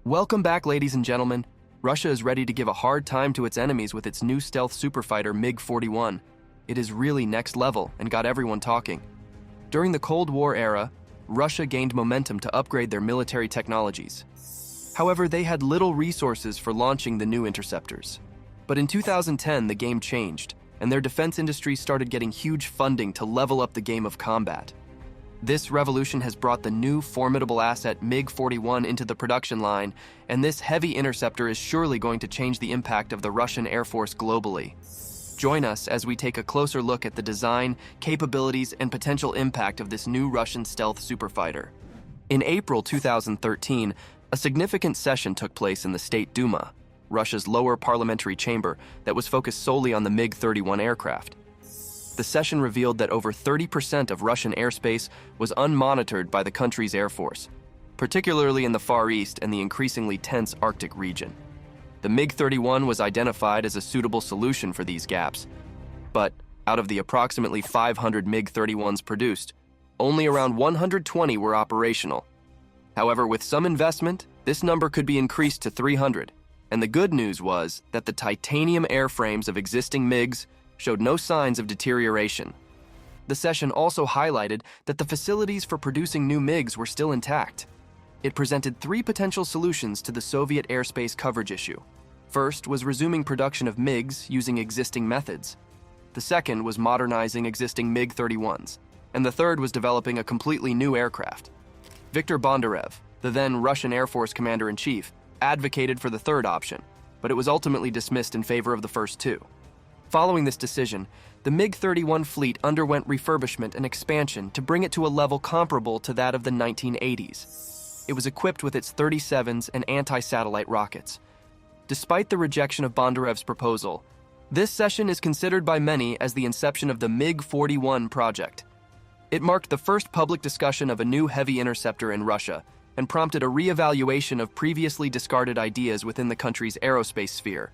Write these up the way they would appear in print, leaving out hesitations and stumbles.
Welcome back, ladies and gentlemen. Russia is ready to give a hard time to its enemies with its new stealth superfighter MiG-41. It is really next level and got everyone talking. During the Cold War era, Russia gained momentum to upgrade their military technologies. However, they had little resources for launching the new interceptors. But in 2010, the game changed, and their defense industry started getting huge funding to level up the game of combat. This revolution has brought the new formidable asset MiG-41 into the production line, and this heavy interceptor is surely going to change the impact of the Russian Air Force globally. Join us as we take a closer look at the design, capabilities, and potential impact of this new Russian stealth superfighter. In April 2013, a significant session took place in the State Duma, Russia's lower parliamentary chamber that was focused solely on the MiG-31 aircraft. The session revealed that over 30% of Russian airspace was unmonitored by the country's Air Force, particularly in the Far East and the increasingly tense Arctic region. The MiG-31 was identified as a suitable solution for these gaps, but out of the approximately 500 MiG-31s produced, only around 120 were operational. However, with some investment, this number could be increased to 300, and the good news was that the titanium airframes of existing MiGs showed no signs of deterioration. The session also highlighted that the facilities for producing new MiGs were still intact. It presented three potential solutions to the Soviet airspace coverage issue. First was resuming production of MiGs using existing methods. The second was modernizing existing MiG-31s. And the third was developing a completely new aircraft. Viktor Bondarev, the then Russian Air Force Commander-in-Chief, advocated for the third option, but it was ultimately dismissed in favor of the first two. Following this decision, the MiG-31 fleet underwent refurbishment and expansion to bring it to a level comparable to that of the 1980s. It was equipped with its 37s and anti-satellite rockets. Despite the rejection of Bondarev's proposal, this session is considered by many as the inception of the MiG-41 project. It marked the first public discussion of a new heavy interceptor in Russia and prompted a re-evaluation of previously discarded ideas within the country's aerospace sphere.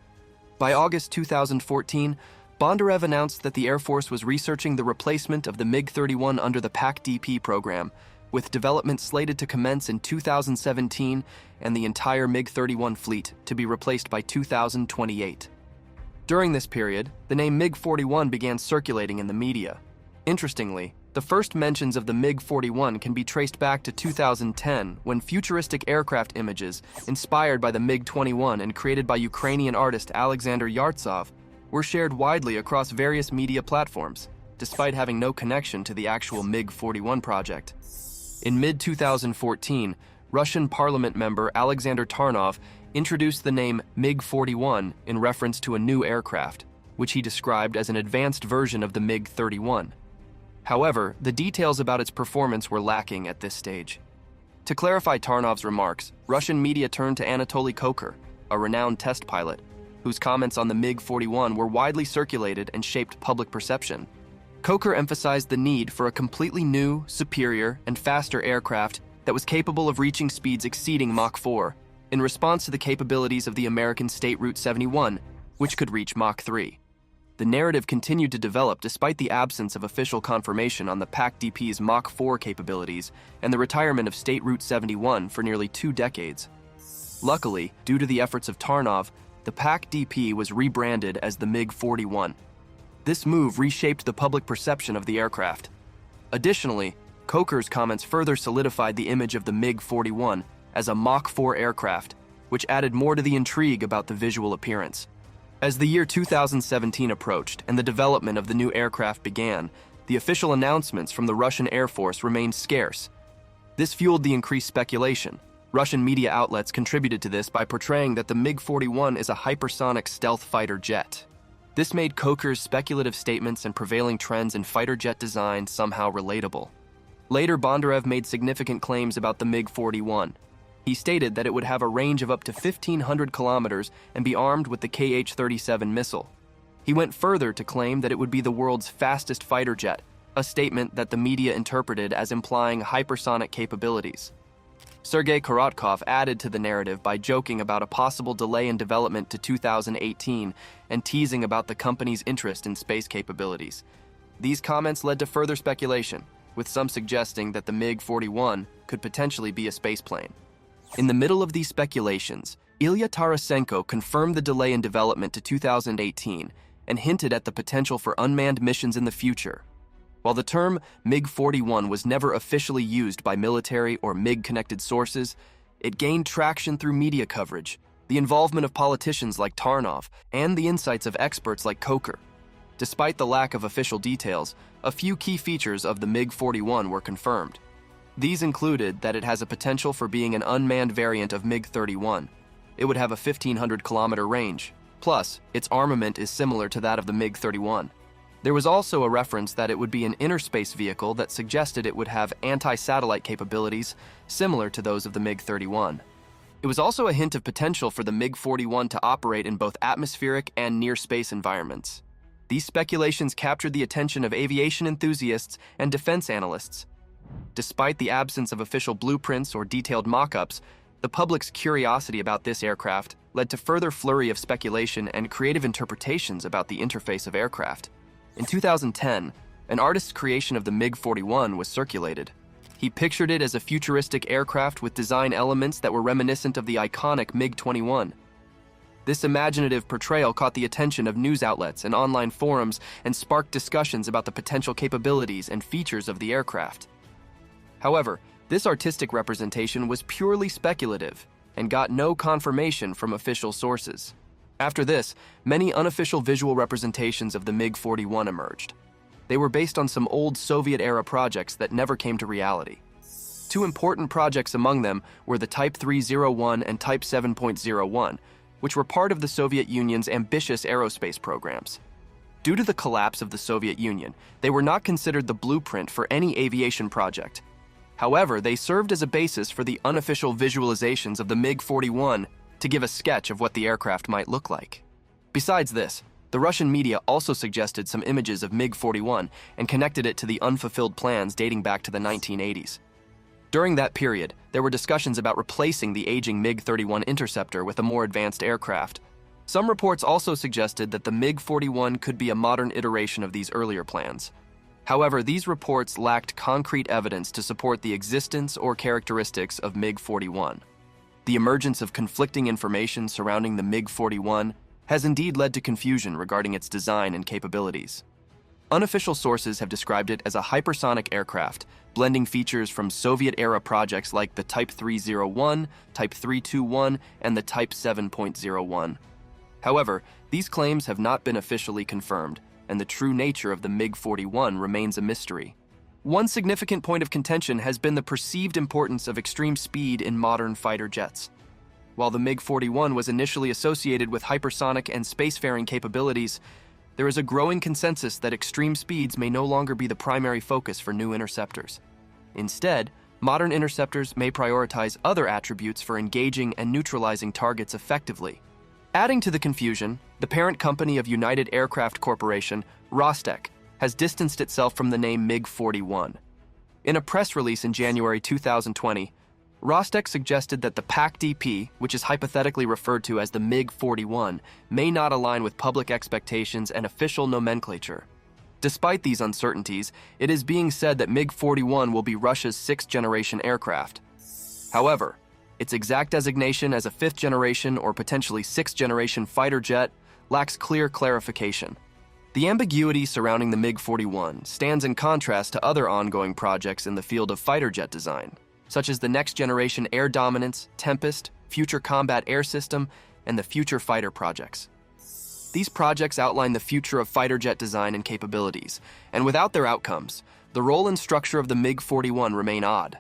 By August 2014, Bondarev announced that the Air Force was researching the replacement of the MiG-31 under the PAC-DP program, with development slated to commence in 2017 and the entire MiG-31 fleet to be replaced by 2028. During this period, the name MiG-41 began circulating in the media. Interestingly, the first mentions of the MiG-41 can be traced back to 2010, when futuristic aircraft images, inspired by the MiG-21 and created by Ukrainian artist Alexander Yartsov, were shared widely across various media platforms, despite having no connection to the actual MiG-41 project. In mid-2014, Russian parliament member Alexander Tarnov introduced the name MiG-41 in reference to a new aircraft, which he described as an advanced version of the MiG-31. However, the details about its performance were lacking at this stage. To clarify Tarnov's remarks, Russian media turned to Anatoly Kocher, a renowned test pilot, whose comments on the MiG-41 were widely circulated and shaped public perception. Kocher emphasized the need for a completely new, superior, and faster aircraft that was capable of reaching speeds exceeding Mach 4, in response to the capabilities of the American State Route 71, which could reach Mach 3. The narrative continued to develop despite the absence of official confirmation on the PAC-DP's Mach 4 capabilities and the retirement of State Route 71 for nearly 2 decades. Luckily, due to the efforts of Tarnov, the PAC-DP was rebranded as the MiG-41. This move reshaped the public perception of the aircraft. Additionally, Kocher's comments further solidified the image of the MiG-41 as a Mach 4 aircraft, which added more to the intrigue about the visual appearance. As the year 2017 approached and the development of the new aircraft began, the official announcements from the Russian Air Force remained scarce. This fueled the increased speculation. Russian media outlets contributed to this by portraying that the MiG-41 is a hypersonic stealth fighter jet. This made Kocher's speculative statements and prevailing trends in fighter jet design somehow relatable. Later, Bondarev made significant claims about the MiG-41. He stated that it would have a range of up to 1,500 kilometers and be armed with the Kh-37 missile. He went further to claim that it would be the world's fastest fighter jet, a statement that the media interpreted as implying hypersonic capabilities. Sergei Korotkov added to the narrative by joking about a possible delay in development to 2018 and teasing about the company's interest in space capabilities. These comments led to further speculation, with some suggesting that the MiG-41 could potentially be a spaceplane. In the middle of these speculations, Ilya Tarasenko confirmed the delay in development to 2018 and hinted at the potential for unmanned missions in the future. While the term MiG-41 was never officially used by military or MiG-connected sources, it gained traction through media coverage, the involvement of politicians like Tarnov, and the insights of experts like Coker. Despite the lack of official details, a few key features of the MiG-41 were confirmed. These included that it has a potential for being an unmanned variant of MiG-31. It would have a 1,500-kilometer range. Plus, its armament is similar to that of the MiG-31. There was also a reference that it would be an inner space vehicle that suggested it would have anti-satellite capabilities similar to those of the MiG-31. It was also a hint of potential for the MiG-41 to operate in both atmospheric and near-space environments. These speculations captured the attention of aviation enthusiasts and defense analysts. Despite the absence of official blueprints or detailed mock-ups, the public's curiosity about this aircraft led to further flurry of speculation and creative interpretations about the interface of aircraft. In 2010, an artist's creation of the MiG-41 was circulated. He pictured it as a futuristic aircraft with design elements that were reminiscent of the iconic MiG-21. This imaginative portrayal caught the attention of news outlets and online forums and sparked discussions about the potential capabilities and features of the aircraft. However, this artistic representation was purely speculative and got no confirmation from official sources. After this, many unofficial visual representations of the MiG-41 emerged. They were based on some old Soviet-era projects that never came to reality. Two important projects among them were the Type 301 and Type 7.01, which were part of the Soviet Union's ambitious aerospace programs. Due to the collapse of the Soviet Union, they were not considered the blueprint for any aviation project. However, they served as a basis for the unofficial visualizations of the MiG-41 to give a sketch of what the aircraft might look like. Besides this, the Russian media also suggested some images of MiG-41 and connected it to the unfulfilled plans dating back to the 1980s. During that period, there were discussions about replacing the aging MiG-31 interceptor with a more advanced aircraft. Some reports also suggested that the MiG-41 could be a modern iteration of these earlier plans. However, these reports lacked concrete evidence to support the existence or characteristics of MiG-41. The emergence of conflicting information surrounding the MiG-41 has indeed led to confusion regarding its design and capabilities. Unofficial sources have described it as a hypersonic aircraft, blending features from Soviet-era projects like the Type 301, Type 321, and the Type 7.01. However, these claims have not been officially confirmed, and the true nature of the MiG-41 remains a mystery. One significant point of contention has been the perceived importance of extreme speed in modern fighter jets. While the MiG-41 was initially associated with hypersonic and spacefaring capabilities, there is a growing consensus that extreme speeds may no longer be the primary focus for new interceptors. Instead, modern interceptors may prioritize other attributes for engaging and neutralizing targets effectively. Adding to the confusion, the parent company of United Aircraft Corporation, Rostec, has distanced itself from the name MiG-41. In a press release in January 2020, Rostec suggested that the PAC-DP, which is hypothetically referred to as the MiG-41, may not align with public expectations and official nomenclature. Despite these uncertainties, it is being said that MiG-41 will be Russia's sixth-generation aircraft. However, its exact designation as a fifth-generation or potentially sixth-generation fighter jet lacks clear clarification. The ambiguity surrounding the MiG-41 stands in contrast to other ongoing projects in the field of fighter jet design, such as the Next-Generation Air Dominance, Tempest, Future Combat Air System, and the Future Fighter projects. These projects outline the future of fighter jet design and capabilities, and without their outcomes, the role and structure of the MiG-41 remain odd.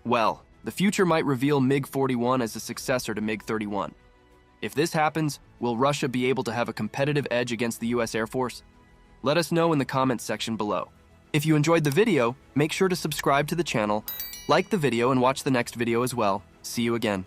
Well, the future might reveal MiG-41 as a successor to MiG-31. If this happens, will Russia be able to have a competitive edge against the US Air Force? Let us know in the comments section below. If you enjoyed the video, make sure to subscribe to the channel, like the video, and watch the next video as well. See you again.